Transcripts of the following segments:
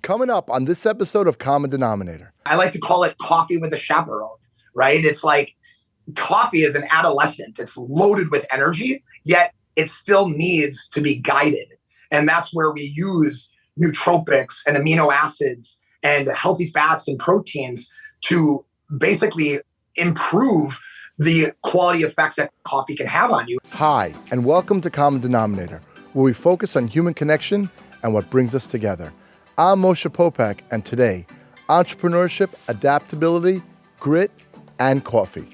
Coming up on this episode of Common Denominator. I like to call it coffee with a chaperone, right? It's like coffee is an adolescent. It's loaded with energy, yet it still needs to be guided. And that's where we use nootropics and amino acids and healthy fats and proteins to basically improve the quality effects that coffee can have on you. Hi, and welcome to Common Denominator, where we focus on human connection and what brings us together. I'm Moshe Popack, and today, entrepreneurship, adaptability, grit, and coffee.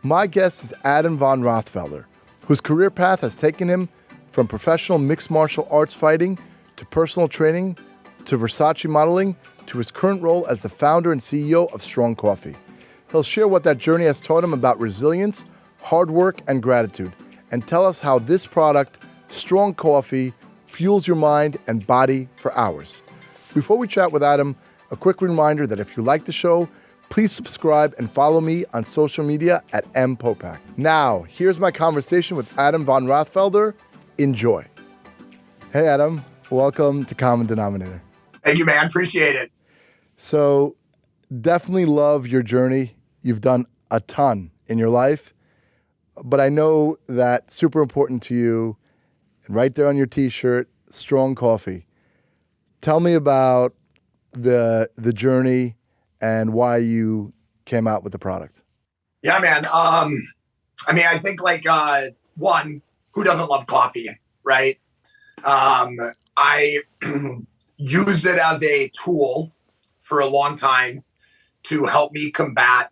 My guest is Adam von Rothfelder, whose career path has taken him from professional mixed martial arts fighting to personal training to Versace modeling to his current role as the founder and CEO of Strong Coffee. He'll share what that journey has taught him about resilience, hard work, and gratitude, and tell us how this product, Strong Coffee, fuels your mind and body for hours. Before we chat with Adam, a quick reminder that if you like the show, please subscribe and follow me on social media at @mpopack. Now, here's my conversation with Adam von Rothfelder. Enjoy. Hey, Adam. Welcome to Common Denominator. Thank you, man. Appreciate it. So, definitely love your journey. You've done a ton in your life, but I know that super important to you, and right there on your t-shirt, Strong Coffee. Tell me about the journey and why you came out with the product. Yeah, man. I think one, who doesn't love coffee, right? I used it as a tool for a long time to help me combat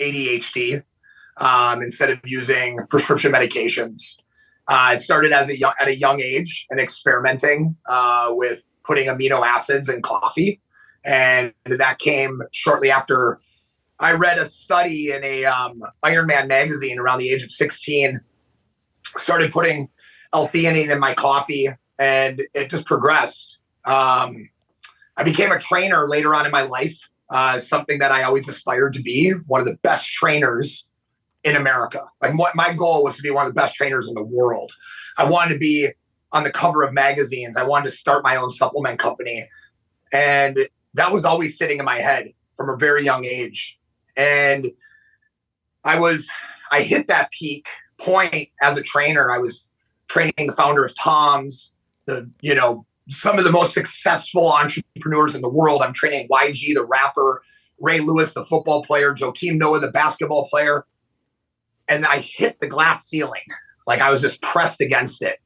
ADHD instead of using prescription medications. I started at a young age and experimenting with putting amino acids in coffee. And that came shortly after I read a study in a Iron Man magazine around the age of 16, started putting L-theanine in my coffee, and it just progressed. I became a trainer later on in my life, something that I always aspired to be, one of the best trainers in America. Like my goal was to be one of the best trainers in the world. I wanted to be on the cover of magazines. I wanted to start my own supplement company. And that was always sitting in my head from a very young age. And I hit that peak point as a trainer. I was training the founder of Tom's, some of the most successful entrepreneurs in the world. I'm training YG, the rapper, Ray Lewis, the football player, Joakim Noah, the basketball player. And I hit the glass ceiling. Like I was just pressed against it.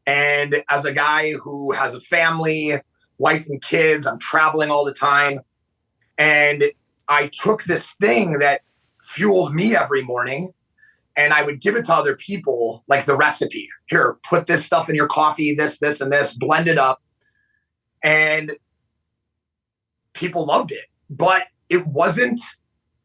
And as a guy who has a family, wife and kids, I'm traveling all the time. And I took this thing that fueled me every morning and I would give it to other people, like the recipe. Here, put this stuff in your coffee, this, and this, blend it up. And people loved it, but it wasn't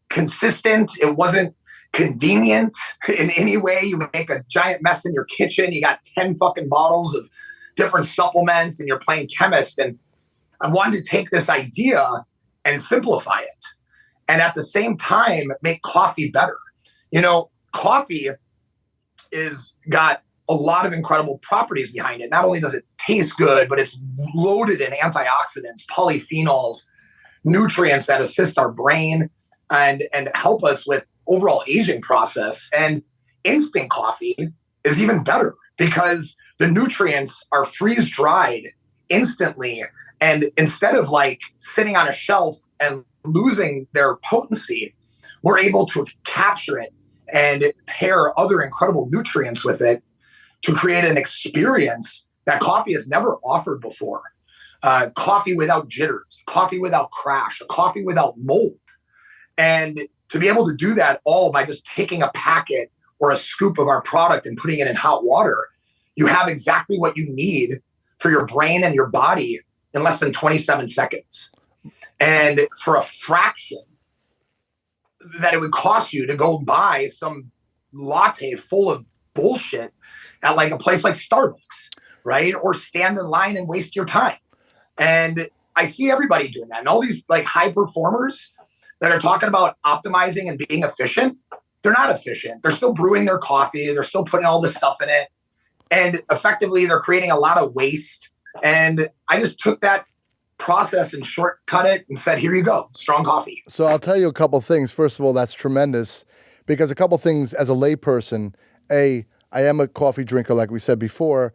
consistent. It wasn't convenient in any way. You make a giant mess in your kitchen. You got 10 fucking bottles of different supplements and you're playing chemist. And I wanted to take this idea and simplify it. And at the same time, make coffee better. Coffee is got a lot of incredible properties behind it. Not only does it taste good, but it's loaded in antioxidants, polyphenols, nutrients that assist our brain and help us with overall aging process. And instant coffee is even better because the nutrients are freeze dried instantly. And instead of like sitting on a shelf and losing their potency, we're able to capture it and pair other incredible nutrients with it to create an experience that coffee has never offered before. Coffee without jitters, coffee without crash, coffee without mold. And to be able to do that all by just taking a packet or a scoop of our product and putting it in hot water, you have exactly what you need for your brain and your body in less than 27 seconds. And for a fraction that it would cost you to go buy some latte full of bullshit at like a place like Starbucks, right? Or stand in line and waste your time. And I see everybody doing that. And all these like high performers that are talking about optimizing and being efficient, they're not efficient. They're still brewing their coffee. They're still putting all this stuff in it. And effectively, they're creating a lot of waste. And I just took that process and shortcut it and said, here you go, strong coffee. So I'll tell you a couple things. First of all, that's tremendous, because a couple things as a layperson, I am a coffee drinker, like we said before,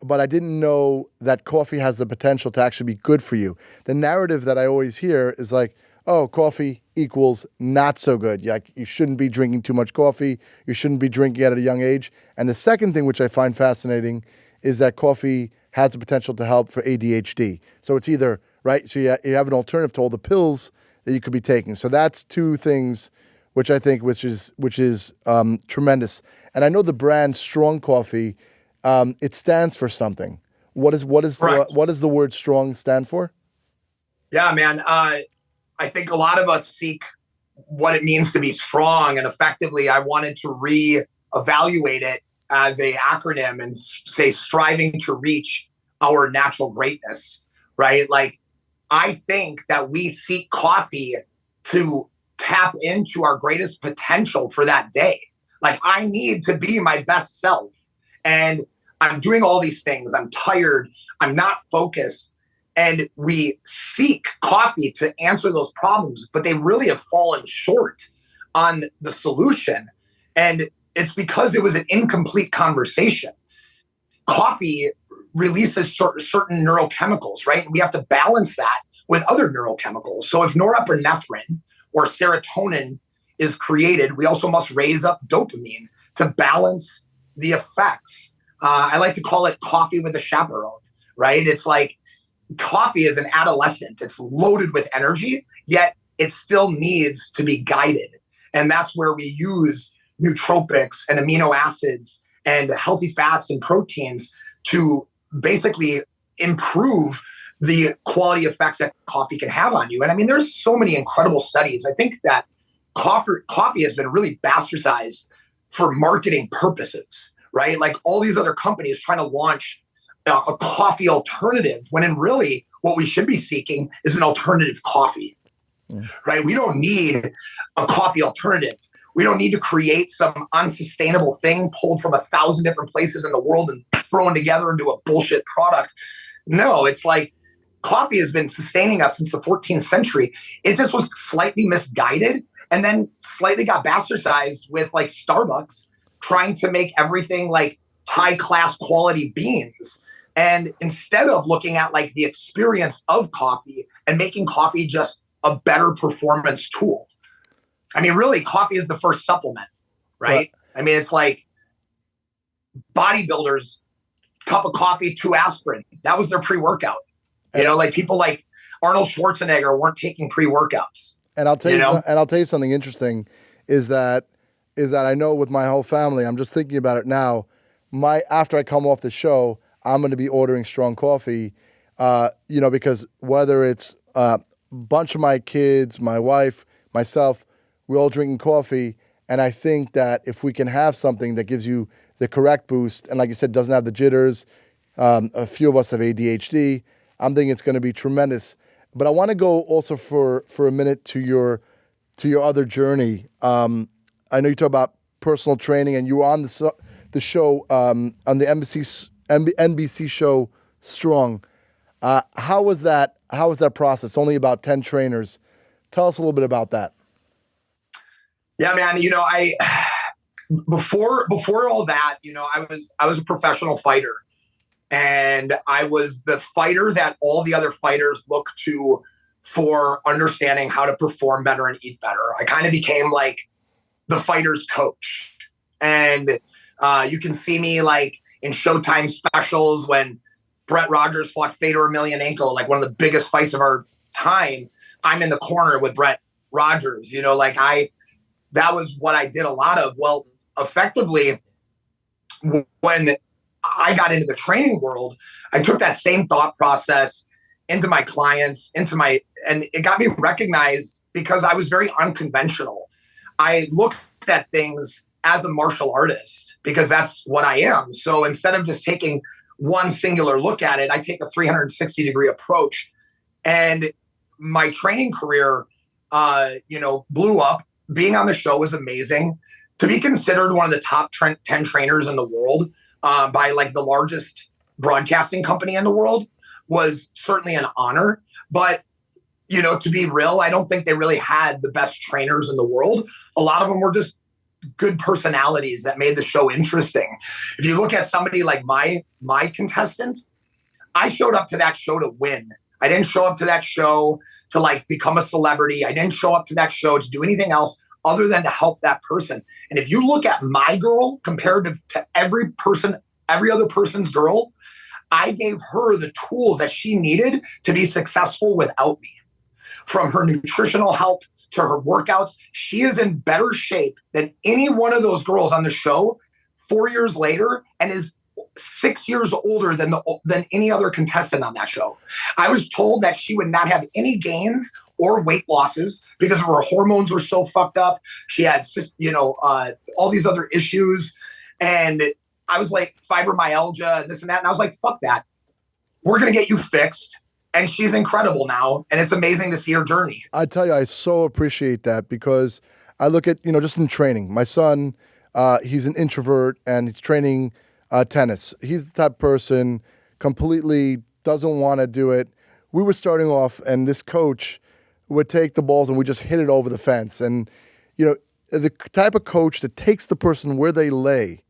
but I didn't know that coffee has the potential to actually be good for you. The narrative that I always hear is like, oh, coffee equals not so good. Like, you shouldn't be drinking too much coffee. You shouldn't be drinking at a young age. And the second thing, which I find fascinating, is that coffee has the potential to help for ADHD. So it's either, right, so you have an alternative to all the pills that you could be taking. So that's two things which I think which is tremendous. And I know the brand Strong Coffee, it stands for something. What does the word strong stand for? Yeah, man. I think a lot of us seek what it means to be strong, and effectively I wanted to reevaluate it as a acronym and say striving to reach our natural greatness, right? Like, I think that we seek coffee to tap into our greatest potential for that day. Like, I need to be my best self, and I'm doing all these things. I'm tired. I'm not focused. And we seek coffee to answer those problems, but they really have fallen short on the solution. And it's because it was an incomplete conversation. Coffee releases certain neurochemicals, right? And we have to balance that with other neurochemicals. So if norepinephrine or serotonin is created, we also must raise up dopamine to balance the effects. I like to call it coffee with a chaperone, right? It's like, coffee is an adolescent. It's loaded with energy, yet it still needs to be guided. And that's where we use nootropics and amino acids and healthy fats and proteins to basically improve the quality effects that coffee can have on you. And I mean, there's so many incredible studies. I think that coffee has been really bastardized for marketing purposes, right? Like, all these other companies trying to launch a coffee alternative, when in really what we should be seeking is an alternative coffee, right? We don't need a coffee alternative. We don't need to create some unsustainable thing pulled from 1,000 different places in the world and thrown together into a bullshit product. No, it's like, coffee has been sustaining us since the 14th century. It just was slightly misguided and then slightly got bastardized with like Starbucks trying to make everything like high class quality beans. And instead of looking at like the experience of coffee and making coffee just a better performance tool. I mean, really, coffee is the first supplement, right? I mean, it's like bodybuilders, cup of coffee, 2 aspirin. That was their pre-workout. You know, like people like Arnold Schwarzenegger weren't taking pre-workouts. And I'll tell you something interesting is that I know with my whole family, I'm just thinking about it now. After I come off the show, I'm going to be ordering strong coffee, because whether it's a bunch of my kids, my wife, myself, we're all drinking coffee. And I think that if we can have something that gives you the correct boost, and like you said, doesn't have the jitters, a few of us have ADHD, I'm thinking it's going to be tremendous. But I want to go also for a minute to your other journey. I know you talk about personal training, and you were on the show on the NBC show Strong. How was that process? Only about 10 trainers. Tell us a little bit about that. Yeah, man. I before all that, I was a professional fighter, and I was the fighter that all the other fighters look to for understanding how to perform better and eat better. I kind of became like the fighter's coach, and you can see me like in Showtime specials when Brett Rogers fought Fedor Emelianenko, like one of the biggest fights of our time. I'm in the corner with Brett Rogers. That was what I did a lot of. Well, effectively, when I got into the training world, I took that same thought process into my clients, and it got me recognized because I was very unconventional. I looked at things as a martial artist because that's what I am. So instead of just taking one singular look at it, I take a 360-degree approach. And my training career, blew up. Being on the show was amazing. To be considered one of the top 10 trainers in the world by like the largest broadcasting company in the world was certainly an honor. But, to be real, I don't think they really had the best trainers in the world. A lot of them were just good personalities that made the show interesting. If you look at somebody like my contestant, I showed up to that show to win. I didn't show up to that show to like become a celebrity. I didn't show up to that show to do anything else other than to help that person. And if you look at my girl compared to every other person's girl, I gave her the tools that she needed to be successful without me. From her nutritional help to her workouts, she is in better shape than any one of those girls on the show 4 years later, and is 6 years older than any other contestant on that show. I was told that she would not have any gains or weight losses because her hormones were so fucked up. She had, all these other issues. And I was like, fibromyalgia and this and that. And I was like, fuck that. We're going to get you fixed. And she's incredible now. And it's amazing to see her journey. I tell you, I so appreciate that because I look at, just in training, my son, he's an introvert and he's training tennis. He's the type of person completely doesn't want to do it. We were starting off and this coach would take the balls and we just hit it over the fence. And, the type of coach that takes the person where they lay,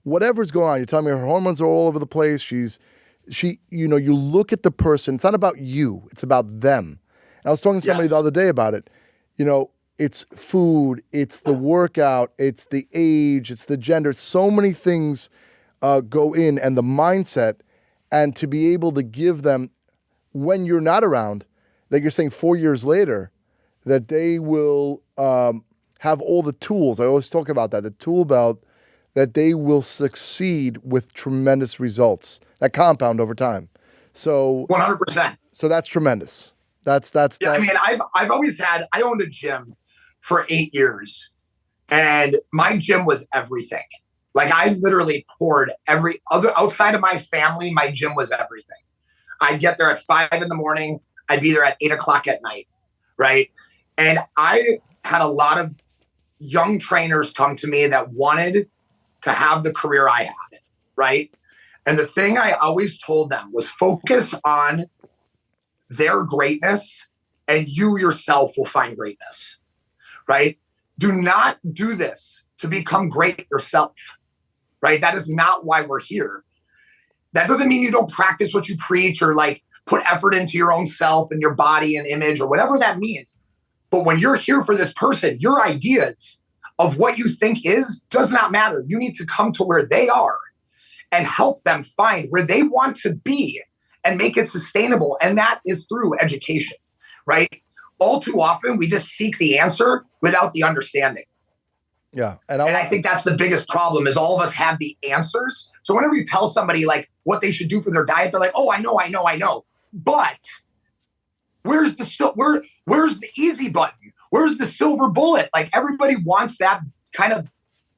whatever's going on, you're telling me her hormones are all over the place. You look at the person, it's not about you, it's about them. And I was talking to somebody the other day about it. It's food, it's the workout, it's the age, it's the gender. So many things go in, and the mindset, and to be able to give them when you're not around, like you're saying 4 years later, that they will have all the tools. I always talk about that, the tool belt, that they will succeed with tremendous results that compound over time. So 100%. So that's tremendous. That's. Yeah, I mean, I owned a gym for 8 years, and my gym was everything. Like I literally poured every other outside of my family. My gym was everything. I'd get there at 5 a.m. I'd be there at 8 o'clock at night. Right. And I had a lot of young trainers come to me that wanted to have the career I had. Right. And the thing I always told them was focus on their greatness and you yourself will find greatness. Right. Do not do this to become great yourself. Right. That is not why we're here. That doesn't mean you don't practice what you preach or like put effort into your own self and your body and image or whatever that means. But when you're here for this person, your ideas of what you think does not matter. You need to come to where they are and help them find where they want to be and make it sustainable. And that is through education, right? All too often, we just seek the answer without the understanding. Yeah. And I think that's the biggest problem is all of us have the answers. So whenever you tell somebody like what they should do for their diet, they're like, oh, I know. But where's the easy button? Where's the silver bullet? Like everybody wants that kind of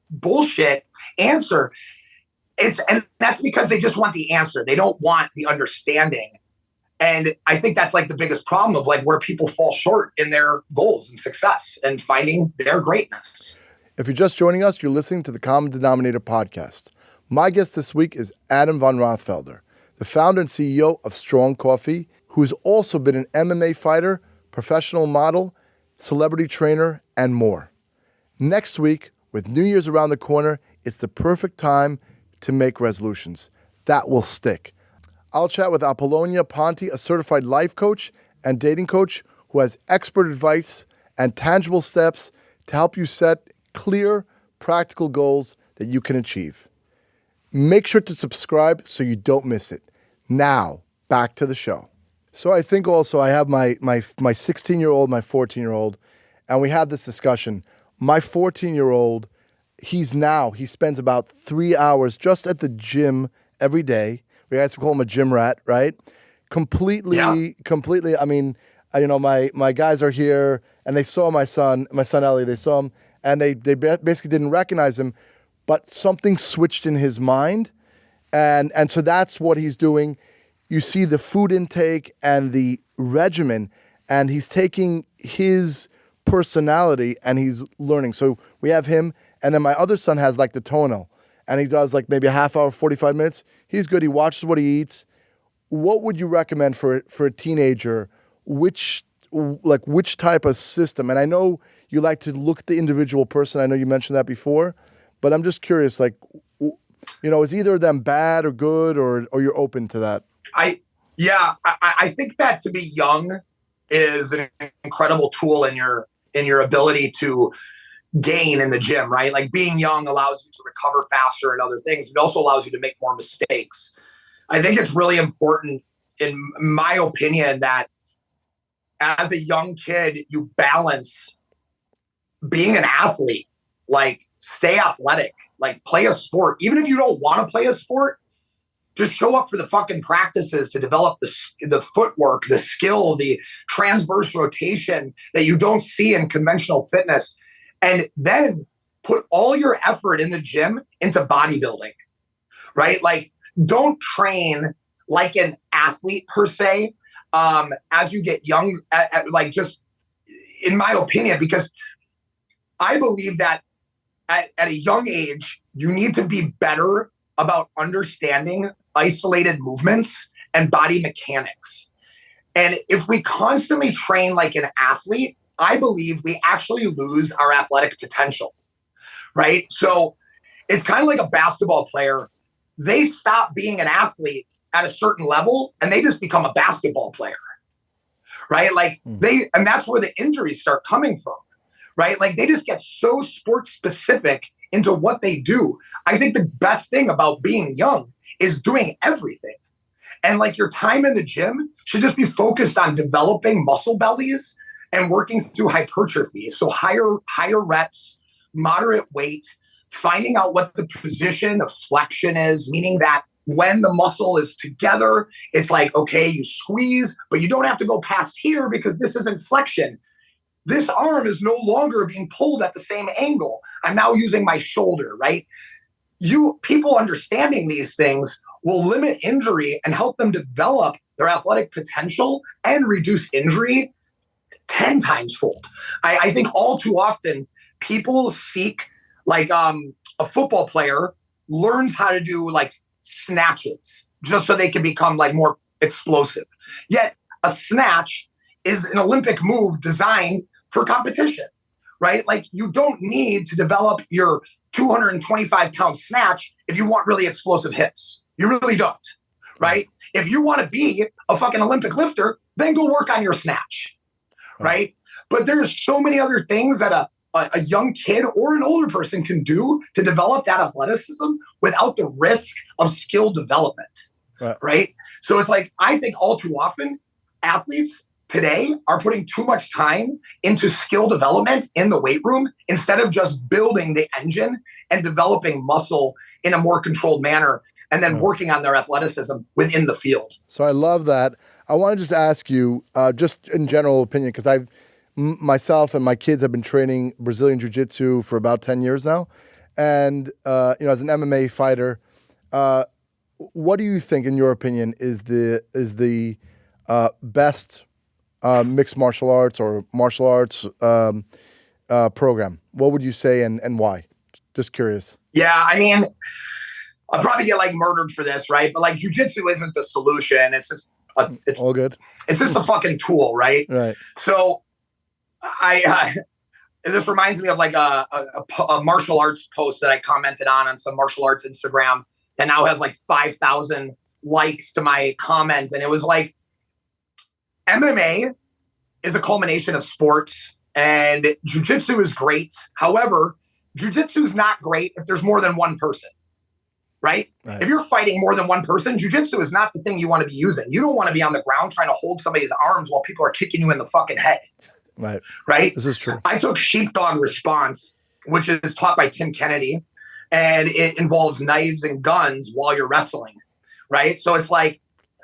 bullshit answer. And that's because they just want the answer. They don't want the understanding. And I think that's like the biggest problem of like where people fall short in their goals and success and finding their greatness. If you're just joining us, you're listening to the Common Denominator podcast. My guest this week is Adam von Rothfelder, the founder and CEO of Strong Coffee, who has also been an MMA fighter, professional model, celebrity trainer, and more. Next week, with New Year's around the corner, it's the perfect time to make resolutions. That will stick. I'll chat with Apollonia Ponti, a certified life coach and dating coach who has expert advice and tangible steps to help you set clear, practical goals that you can achieve. Make sure to subscribe so you don't miss it. Now, back to the show. So I think also I have my 16-year-old, my 14-year-old, and we had this discussion. My 14-year-old, he spends about 3 hours just at the gym every day. We guys call him a gym rat, right? Completely. I mean, my guys are here, and they saw my son Ellie. They saw him, and they basically didn't recognize him, but something switched in his mind, and so that's what he's doing. You see the food intake and the regimen, and he's taking his personality and he's learning. So we have him, and then my other son has like the tonal, and he does like maybe a half hour, 45 minutes. He's good. He watches what he eats. What would you recommend for a teenager? which type of system? And I know you like to look at the individual person. I know you mentioned that before, but I'm just curious, like, is either of them bad or good, or you're open to that? I think that to be young is an incredible tool in your ability to gain in the gym, right? Like being young allows you to recover faster and other things. It also allows you to make more mistakes. I think it's really important, in my opinion, that as a young kid, you balance being an athlete, like stay athletic, like play a sport. Even if you don't want to play a sport, just show up for the fucking practices to develop the footwork, the skill, the transverse rotation that you don't see in conventional fitness. And then put all your effort in the gym into bodybuilding, right? Like, don't train like an athlete per se as you get young, like, just in my opinion, because I believe that at a young age, you need to be better about understanding isolated movements and body mechanics. And if we constantly train like an athlete, I believe we actually lose our athletic potential, right? So it's kind of like a basketball player. They stop being an athlete at a certain level and they just become a basketball player, right? Like and that's where the injuries start coming from, right? Like they just get so sports specific into what they do. I think the best thing about being young is doing everything. And like your time in the gym should just be focused on developing muscle bellies and working through hypertrophy. So higher reps, moderate weight, finding out what the position of flexion is, meaning that when the muscle is together, it's like, okay, you squeeze, but you don't have to go past here because this isn't flexion. This arm is no longer being pulled at the same angle. I'm now using my shoulder, right? People understanding these things will limit injury and help them develop their athletic potential and reduce injury 10 times fold. I think all too often people seek, like a football player learns how to do like snatches just so they can become like more explosive. Yet a snatch is an Olympic move designed for competition, right? Like you don't need to develop your 225-pound snatch if you want really explosive hips. You really don't, right? If you want to be a fucking Olympic lifter, then go work on your snatch, right? But there's so many other things that a young kid or an older person can do to develop that athleticism without the risk of skill development, right? So it's like, I think all too often athletes today are putting too much time into skill development in the weight room instead of just building the engine and developing muscle in a more controlled manner and then working on their athleticism within the field. So I love that. I want to just ask you, just in general opinion, because myself and my kids have been training Brazilian Jiu-Jitsu for about 10 years now. And, as an MMA fighter, what do you think, in your opinion, is the best mixed martial arts or martial arts program? What would you say and why? Just curious. Yeah, I mean, I'll probably get like murdered for this, right? But like jiu-jitsu isn't the solution. It's just it's all good. It's just a fucking tool, right? Right. So this reminds me of like a martial arts post that I commented on some martial arts Instagram that now has like 5,000 likes to my comment. And it was like, MMA is the culmination of sports and jiu-jitsu is great. However, jiu-jitsu is not great if there's more than one person, right? If you're fighting more than one person, jiu-jitsu is not the thing you want to be using. You don't want to be on the ground trying to hold somebody's arms while people are kicking you in the fucking head. Right? This is true. I took sheepdog response, which is taught by Tim Kennedy, and it involves knives and guns while you're wrestling, right? So it's like,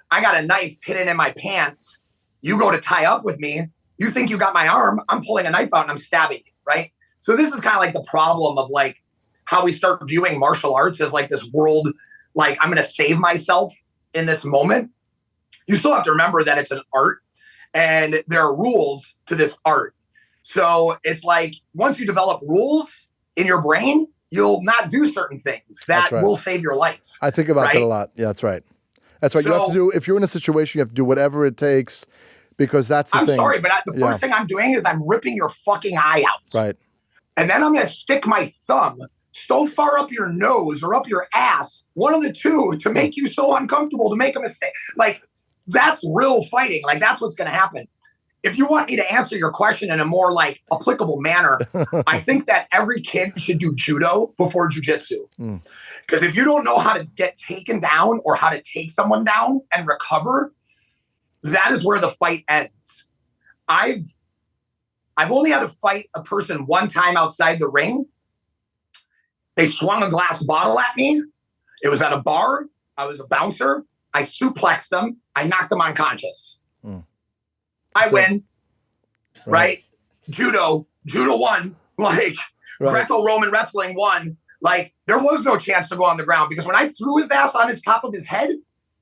I got a knife hidden in my pants. You go to tie up with me. You think you got my arm. I'm pulling a knife out and I'm stabbing you, right? So this is kind of like the problem of like how we start viewing martial arts as like this world, like I'm going to save myself in this moment. You still have to remember that it's an art and there are rules to this art. So it's like once you develop rules in your brain, you'll not do certain things that will save your life. I think about that a lot. Yeah, that's right. That's right. So, you have to do, if you're in a situation, you have to do whatever it takes because that's the I'm thing. sorry, but the first thing I'm doing is I'm ripping your fucking eye out. Right. And then I'm going to stick my thumb so far up your nose or up your ass, one of the two, to make you so uncomfortable to make a mistake. Like, that's real fighting. Like, that's what's going to happen. If you want me to answer your question in a more like applicable manner, I think that every kid should do judo before jujitsu. Because if you don't know how to get taken down or how to take someone down and recover, that is where the fight ends. I've only had to fight a person one time outside the ring. They swung a glass bottle at me. It was at a bar. I was a bouncer. I suplexed them. I knocked them unconscious. I win, right? Judo won. Like, Greco-Roman wrestling won. Like, there was no chance to go on the ground because when I threw his ass on his top of his head,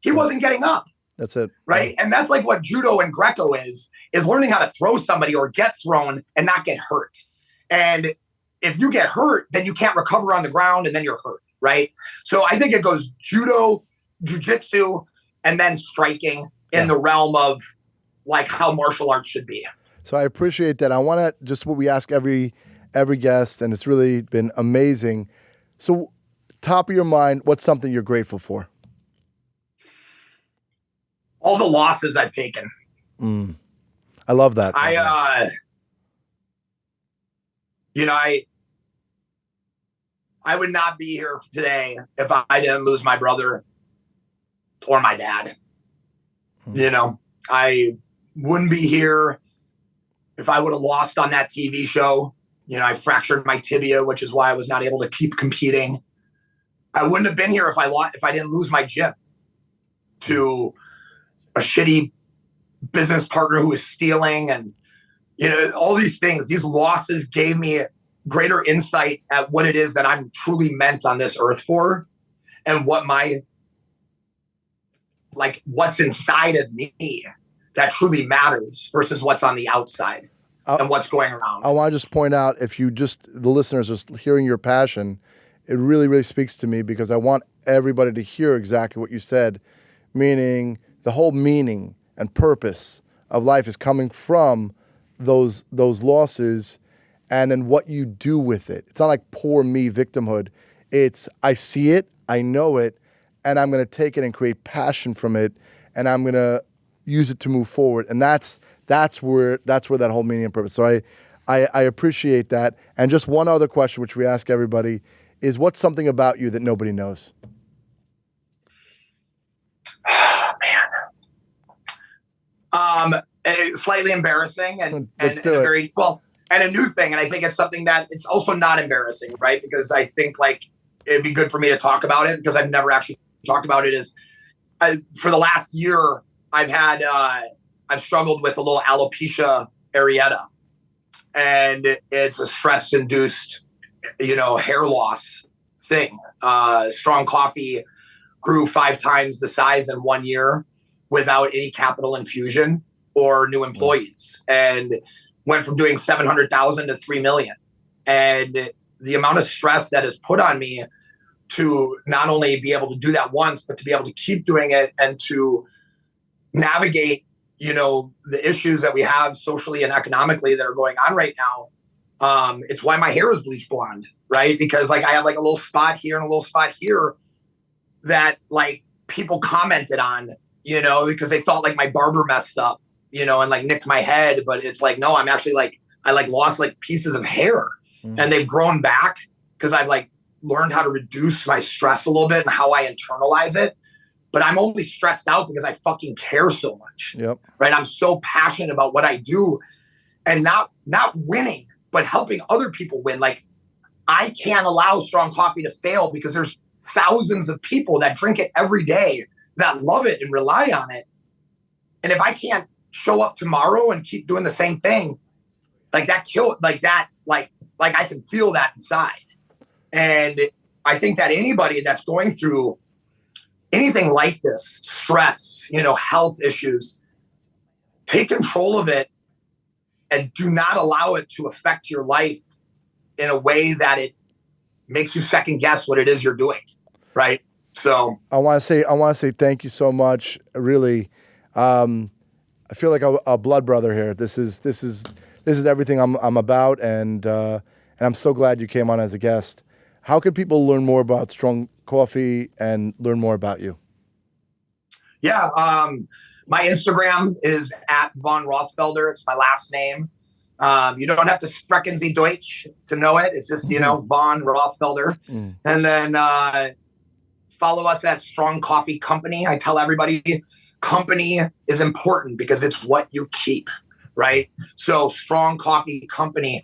he wasn't getting up. That's it. Right? And that's like what judo and Greco is learning how to throw somebody or get thrown and not get hurt. And if you get hurt, then you can't recover on the ground and then you're hurt, right? So I think it goes judo, jujitsu, and then striking in the realm of like how martial arts should be. So I appreciate that. I want to just what we ask every guest, and it's really been amazing. So top of your mind, what's something you're grateful for? All the losses I've taken. I love that. I would not be here today if I didn't lose my brother or my dad. You know, I wouldn't be here if I would have lost on that TV show. You know, I fractured my tibia, which is why I was not able to keep competing. I wouldn't have been here if I didn't lose my gym to a shitty business partner who was stealing, and you know, all these things. These losses gave me greater insight at what it is that I'm truly meant on this earth for, and what what's inside of me that truly matters versus what's on the outside and what's going around. I want to just point out, if the listeners are hearing your passion, it really, really speaks to me because I want everybody to hear exactly what you said, meaning the whole meaning and purpose of life is coming from those losses and then what you do with it. It's not like poor me victimhood. It's I see it, I know it, and I'm going to take it and create passion from it, and I'm going to use it to move forward. And that's where that whole meaning and purpose. So I appreciate that. And just one other question, which we ask everybody, is what's something about you that nobody knows? Slightly embarrassing and a new thing. And I think it's something that it's also not embarrassing, right? Because I think like it'd be good for me to talk about it because I've never actually talked about it. Is for the last year, I've struggled with a little alopecia areata, and it's a stress-induced, hair loss thing. Strong Coffee grew 5 times the size in 1 year without any capital infusion or new employees, and went from doing 700,000 to 3 million. And the amount of stress that is put on me to not only be able to do that once, but to be able to keep doing it and to navigate, the issues that we have socially and economically that are going on right now. It's why my hair is bleach blonde, right? Because like I have like a little spot here and a little spot here that like people commented on, because they thought like my barber messed up, and like nicked my head. But it's like, no, I'm actually like, I like lost like pieces of hair and they've grown back because I've like learned how to reduce my stress a little bit and how I internalize it. But I'm only stressed out because I fucking care so much. Yep. Right. I'm so passionate about what I do, and not winning, but helping other people win. Like I can't allow Strong Coffee to fail because there's thousands of people that drink it every day that love it and rely on it. And if I can't show up tomorrow and keep doing the same thing, like that like I can feel that inside. And I think that anybody that's going through anything like this, stress, health issues, take control of it and do not allow it to affect your life in a way that it makes you second guess what it is you're doing. Right. So I want to say thank you so much. Really. I feel like a blood brother here. This is everything I'm about, and I'm so glad you came on as a guest. How can people learn more about Strong Coffee and learn more about you? Yeah, my Instagram is at Von Rothfelder. It's my last name. You don't have to sprechen Sie Deutsch to know it. It's just, Von Rothfelder. And then follow us at Strong Coffee Company. I tell everybody company is important because it's what you keep, right? So Strong Coffee Company,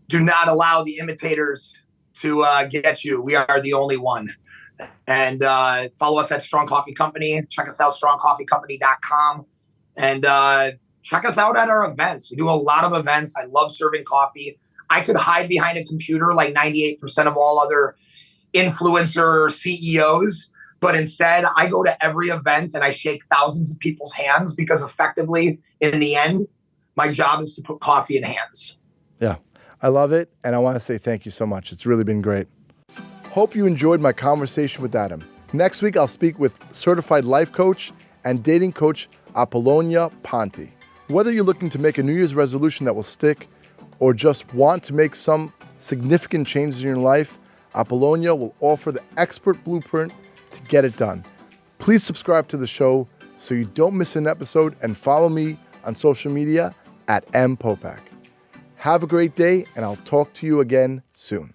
do not allow the imitators to get you. We are the only one. And follow us at Strong Coffee Company. Check us out, strongcoffeecompany.com. And check us out at our events. We do a lot of events. I love serving coffee. I could hide behind a computer like 98% of all other influencer CEOs. But instead, I go to every event and I shake thousands of people's hands because effectively, in the end, my job is to put coffee in hands. Yeah, I love it. And I want to say thank you so much. It's really been great. Hope you enjoyed my conversation with Adam. Next week, I'll speak with certified life coach and dating coach Apollonia Ponti. Whether you're looking to make a New Year's resolution that will stick or just want to make some significant changes in your life, Apollonia will offer the expert blueprint to get it done. Please subscribe to the show so you don't miss an episode, and follow me on social media at @mpopack. Have a great day, and I'll talk to you again soon.